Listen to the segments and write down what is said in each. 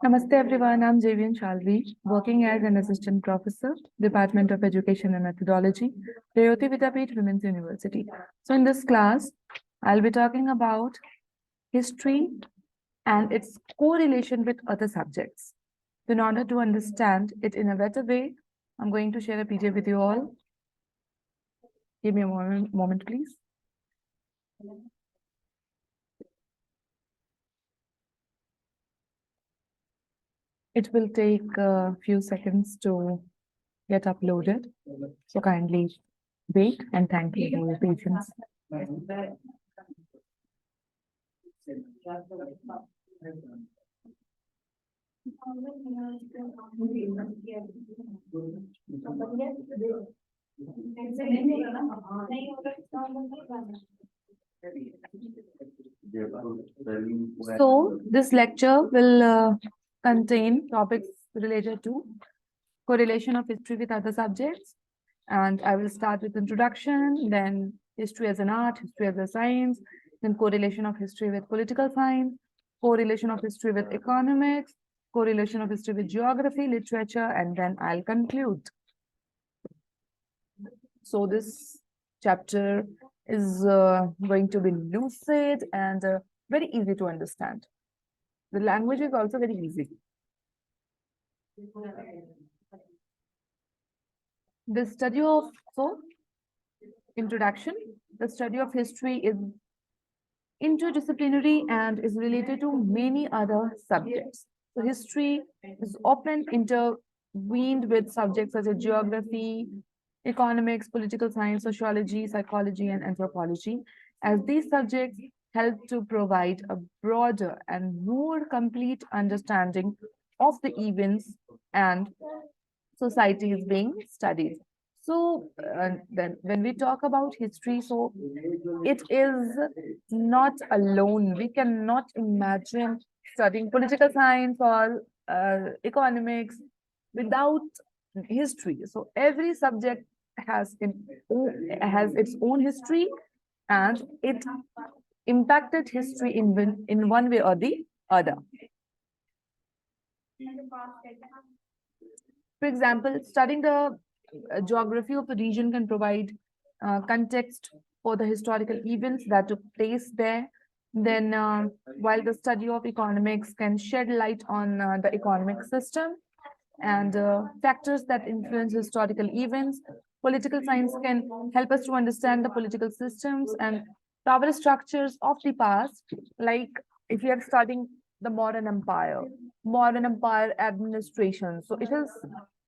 Namaste everyone, I'm JVWU, working as an assistant professor, Department of Education and Methodology, JAYOTI VIDYAPEETH Women's University. So in this class, I'll be talking about history and its correlation with other subjects. In order to understand it in a better way, I'm going to share a PDF with you all. Give me a moment please. It will take a few seconds to get uploaded. So kindly wait and thank you for your patience. So this lecture will contain topics related to correlation of history with other subjects. And I will start with introduction, then history as an art, history as a science, then correlation of history with political science, correlation of history with economics, correlation of history with geography, literature, and then I'll conclude. So this chapter is going to be lucid and very easy to understand. The language is also very easy. The study of, introduction, the study of history is interdisciplinary and is related to many other subjects. So history is often intertwined with subjects such as geography, economics, political science, sociology, psychology, and anthropology, as these subjects help to provide a broader and more complete understanding of the events and societies being studied. So then when we talk about history, so it is not alone. We cannot imagine studying political science or economics without history. So every subject has its own history, and it impacted history in one way or the other. For example, studying the geography of the region can provide context for the historical events that took place there. Then, while the study of economics can shed light on the economic system and factors that influence historical events, political science can help us to understand the political systems and power structures of the past. Like if we are studying the modern empire administration, so it is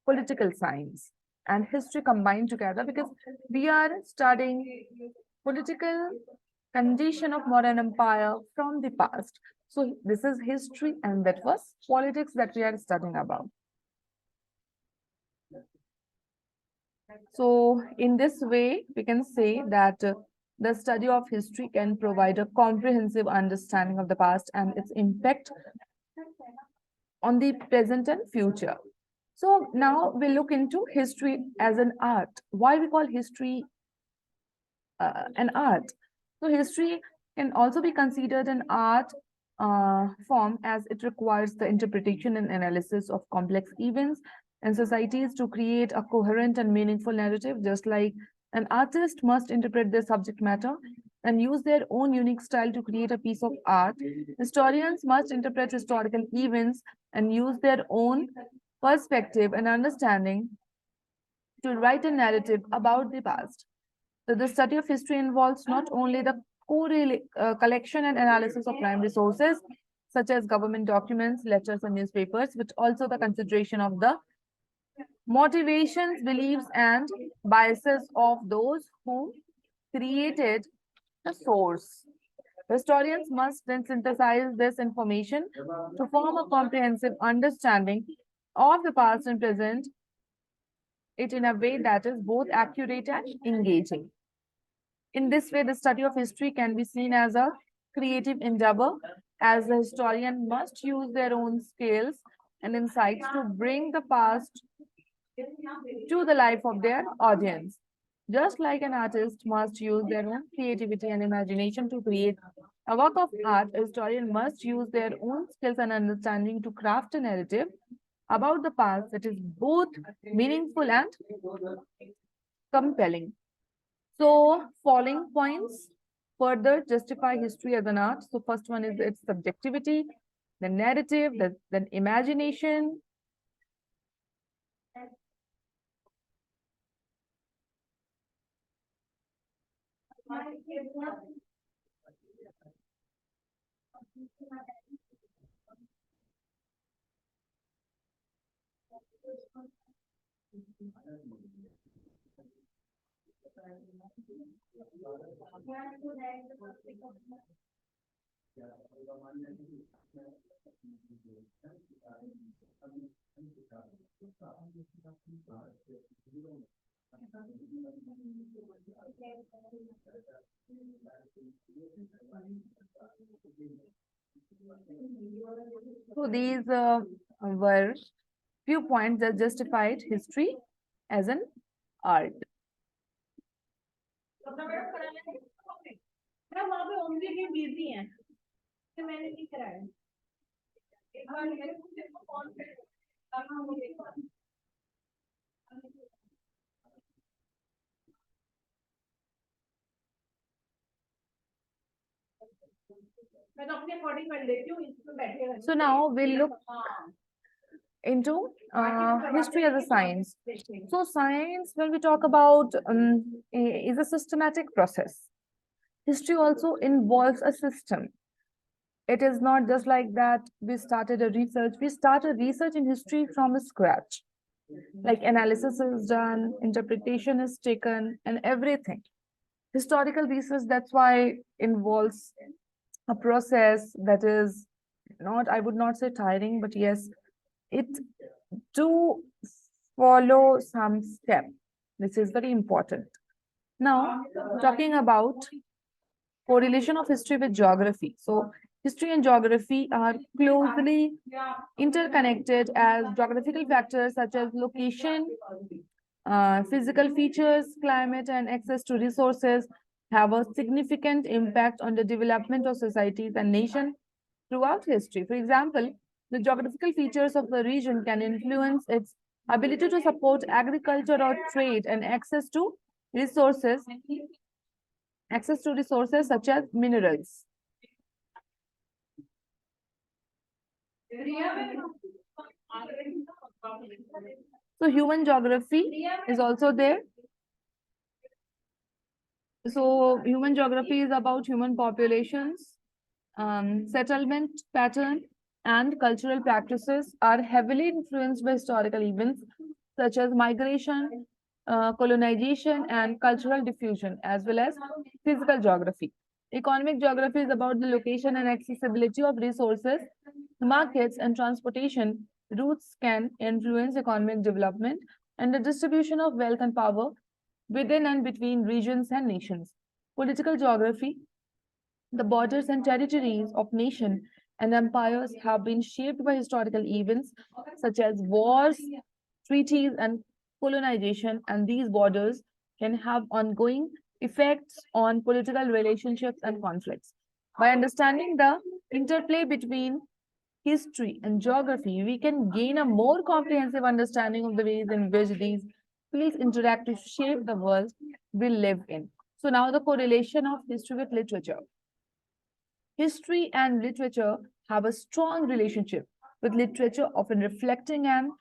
political science and history combined together, because we are studying political condition of modern empire from the past. So this is history and that was politics that we are studying about. So in this way, we can say that the study of history can provide a comprehensive understanding of the past and its impact on the present and future. So now we look into history as an art. Why we call history an art? So history can also be considered an art form, as it requires the interpretation and analysis of complex events and societies to create a coherent and meaningful narrative. Just like an artist must interpret their subject matter and use their own unique style to create a piece of art, historians must interpret historical events and use their own perspective and understanding to write a narrative about the past. So the study of history involves not only the collection and analysis of primary sources, such as government documents, letters, and newspapers, but also the consideration of the motivations, beliefs, and biases of those who created the source. Historians must then synthesize this information to form a comprehensive understanding of the past and present it in a way that is both accurate and engaging. In this way, the study of history can be seen as a creative endeavor, as the historian must use their own skills and insights to bring the past to the life of their audience. Just like an artist must use their own creativity and imagination to create A work of art, a historian must use their own skills and understanding to craft a narrative about the past that is both meaningful and compelling. So, following points further justify history as an art. So, first one is its subjectivity, then narrative, then imagination. So, these were few points that justified history as an art. So now we'll look into history as a science. So science, when we talk about, is a systematic process. History also involves a system. It is not just like that we started a research. We started research in history from scratch. Like analysis is done, interpretation is taken, and everything. Historical research, that's why involves a process that is not, I would not say tiring, but yes, it do follow some step. This is very important. Now, talking about correlation of history with geography. So, history and geography are closely interconnected as geographical factors such as location, physical features, climate, and access to resources have a significant impact on the development of societies and nations throughout history. For example, the geographical features of the region can influence its ability to support agriculture or trade and resources, access to resources such as minerals. So human geography is also there. So human geography is about human populations, settlement pattern, and cultural practices are heavily influenced by historical events such as migration, colonization, and cultural diffusion, as well as physical geography. Economic geography is about the location and accessibility of resources, markets, and transportation. Routes can influence economic development and the distribution of wealth and power within and between regions and nations. Political geography, the borders and territories of nations and empires have been shaped by historical events such as wars, treaties, and colonization, and these borders can have ongoing effects on political relationships and conflicts. By understanding the interplay between history and geography, we can gain a more comprehensive understanding of the ways in which these fields interact to shape the world we live in. So now the correlation of history with literature. History and literature have a strong relationship, with literature often reflecting and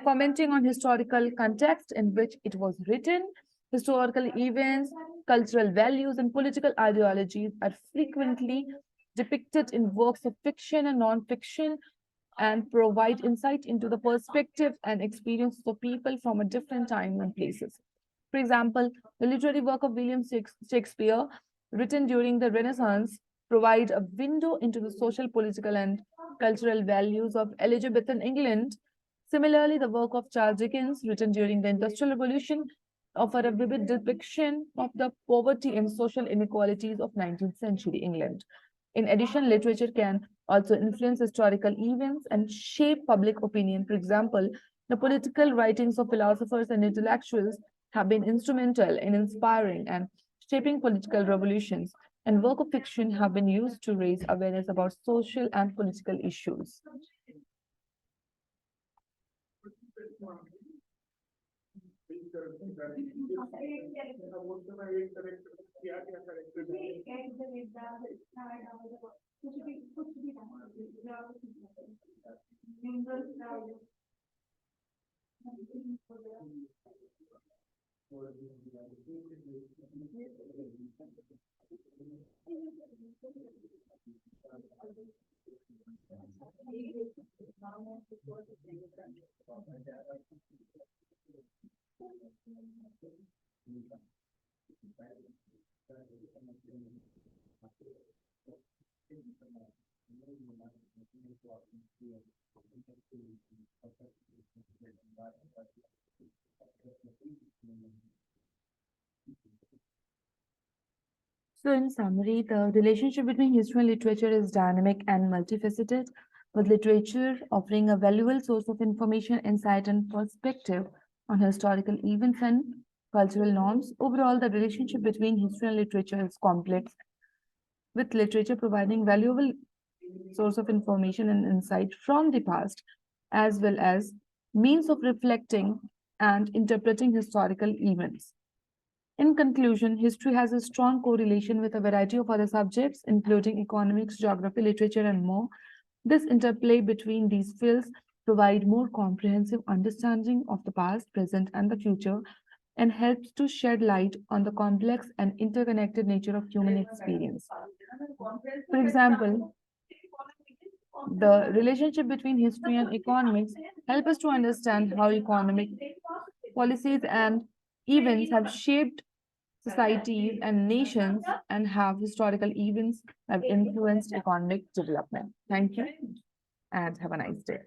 commenting on historical context in which it was written. Historical events, cultural values, and political ideologies are frequently depicted in works of fiction and non-fiction and provide insight into the perspectives and experiences of people from a different time and places. For example, the literary work of William Shakespeare, written during the Renaissance, provide a window into the social, political, and cultural values of Elizabethan England. Similarly, the work of Charles Dickens, written during the Industrial Revolution, offer a vivid depiction of the poverty and social inequalities of 19th century England. In addition, literature can also influence historical events and shape public opinion. For example, the political writings of philosophers and intellectuals have been instrumental in inspiring and shaping political revolutions and work of fiction have been used to raise awareness about social and political issues. So, in summary, the relationship between history and literature is dynamic and multifaceted, with literature offering a valuable source of information, insight, and perspective on historical events and cultural norms. Overall, the relationship between history and literature is complex, with literature providing valuable source of information and insight from the past, as well as means of reflecting and interpreting historical events. In conclusion, history has a strong correlation with a variety of other subjects, including economics, geography, literature, and more. This interplay between these fields provide more comprehensive understanding of the past, present, and the future, and helps to shed light on the complex and interconnected nature of human experience. For example, the relationship between history and economics help us to understand how economic policies and events have shaped societies and nations and how historical events have influenced economic development. Thank you and have a nice day.